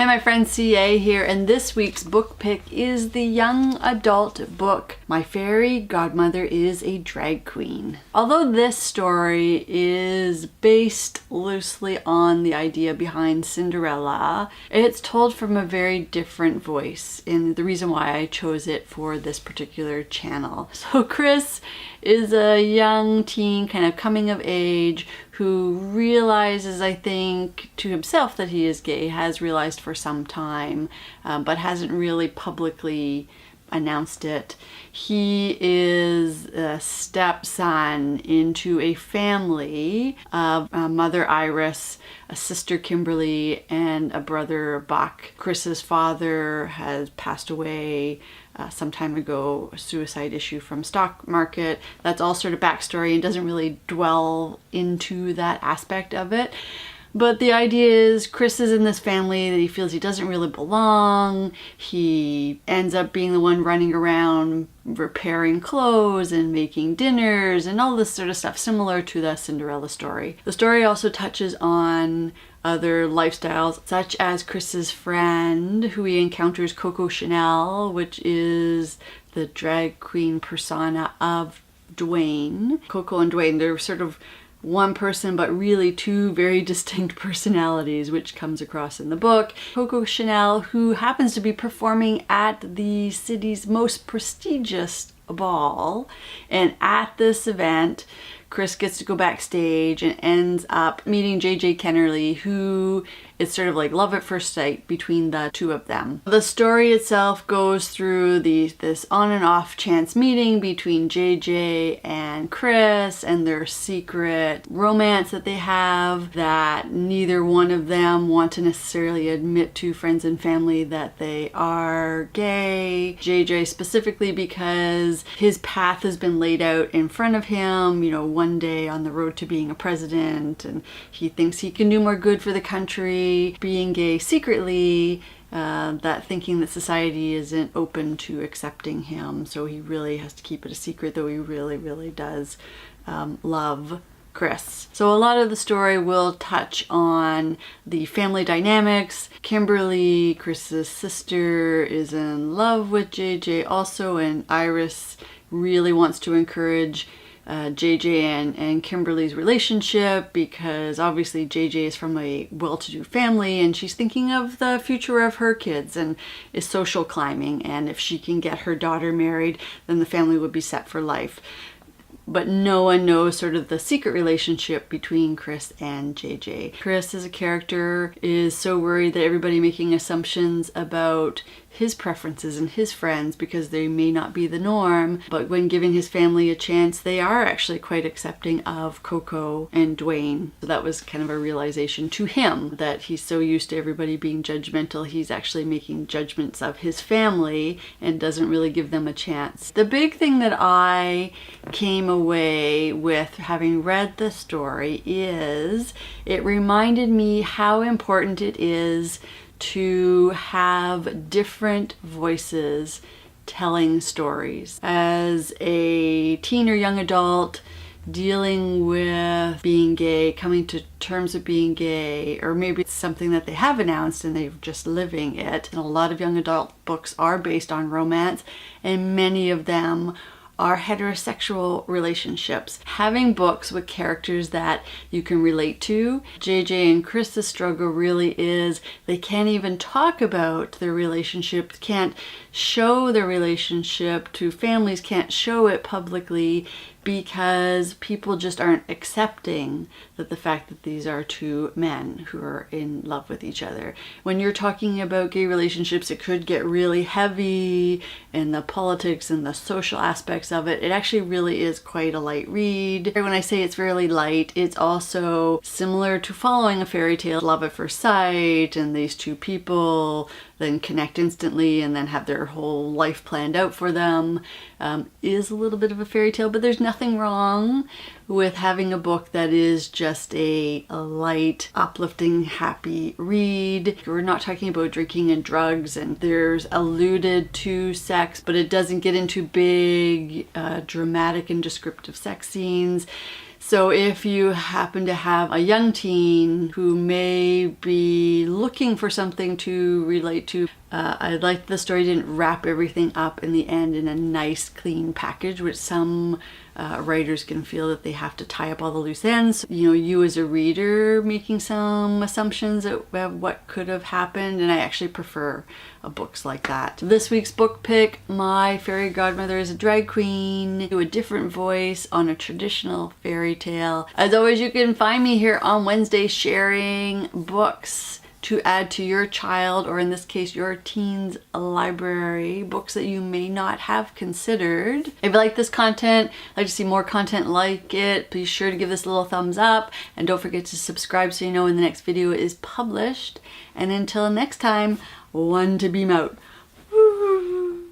my friends, CA here, and this week's book pick is the young adult book, My Fairy Godmother is a Drag Queen. Although this story is based loosely on the idea behind Cinderella, it's told from a very different voice, and the reason why I chose it for this particular channel. So Chris is a young teen, kind of coming of age, who realizes, I think, to himself that he is gay, has realized for some time, but hasn't really publicly announced it. He is a stepson into a family of Mother Iris, a sister Kimberly, and a brother Buck. Chris's father has passed away some time ago, a suicide issue from stock market. That's all sort of backstory and doesn't really dwell into that aspect of it. But the idea is Chris is in this family that he feels he doesn't really belong. He ends up being the one running around repairing clothes and making dinners and all this sort of stuff, similar to the Cinderella story. The story also touches on other lifestyles, such as Chris's friend, who he encounters, Coco Chanel, which is the drag queen persona of Dwayne. Coco and Dwayne, they're sort of one person, but really two very distinct personalities, which comes across in the book. Coco Chanel, who happens to be performing at the city's most prestigious ball, and at this event, Chris gets to go backstage and ends up meeting JJ Kennerly, who it's sort of like love at first sight between the two of them. The story itself goes through this on and off chance meeting between JJ and Chris and their secret romance that they have that neither one of them want to necessarily admit to friends and family that they are gay. JJ specifically because his path has been laid out in front of him, you know, one day on the road to being a president, and he thinks he can do more good for the country. Being gay secretly, that thinking that society isn't open to accepting him, so he really has to keep it a secret, though he really does love Chris. So a lot of the story will touch on the family dynamics. Kimberly, Chris's sister, is in love with JJ also, and Iris really wants to encourage JJ and Kimberly's relationship, because obviously JJ is from a well-to-do family and she's thinking of the future of her kids and is social climbing, and if she can get her daughter married, then the family would be set for life. But no one knows sort of the secret relationship between Chris and JJ. Chris as a character is so worried that everybody making assumptions about his preferences and his friends because they may not be the norm, but when giving his family a chance, they are actually quite accepting of Coco and Dwayne. So that was kind of a realization to him that he's so used to everybody being judgmental, he's actually making judgments of his family and doesn't really give them a chance. The big thing that I came away with having read the story is it reminded me how important it is to have different voices telling stories. As a teen or young adult dealing with being gay, coming to terms with being gay, or maybe it's something that they have announced and they're just living it. And a lot of young adult books are based on romance, and many of them are heterosexual relationships. Having books with characters that you can relate to. JJ and Chris's struggle really is they can't even talk about their relationship, can't show their relationship to families, can't show it publicly because people just aren't accepting that the fact that these are two men who are in love with each other. When you're talking about gay relationships, it could get really heavy in the politics and the social aspects of it. It actually really is quite a light read. When I say it's fairly light, it's also similar to following a fairy tale, love at first sight, and these two people then connect instantly and then have their whole life planned out for them. Is a little bit of a fairy tale, but there's nothing wrong with having a book that is just a light, uplifting, happy read. We're not talking about drinking and drugs, and there's alluded to sex, but it doesn't get into big, dramatic and descriptive sex scenes. So if you happen to have a young teen who may be looking for something to relate to, I like the story didn't wrap everything up in the end in a nice clean package, which some writers can feel that they have to tie up all the loose ends. You know, you as a reader making some assumptions of what could have happened, and I actually prefer books like that. This week's book pick, My Fairy Godmother is a Drag Queen, do a different voice on a traditional fairy tale. As always, you can find me here on Wednesday sharing books to add to your child, or in this case your teen's library, books that you may not have considered. If you like this content, like to see more content like it, be sure to give this a little thumbs up, and don't forget to subscribe so you know when the next video is published. And until next time, one to beam out. Woo.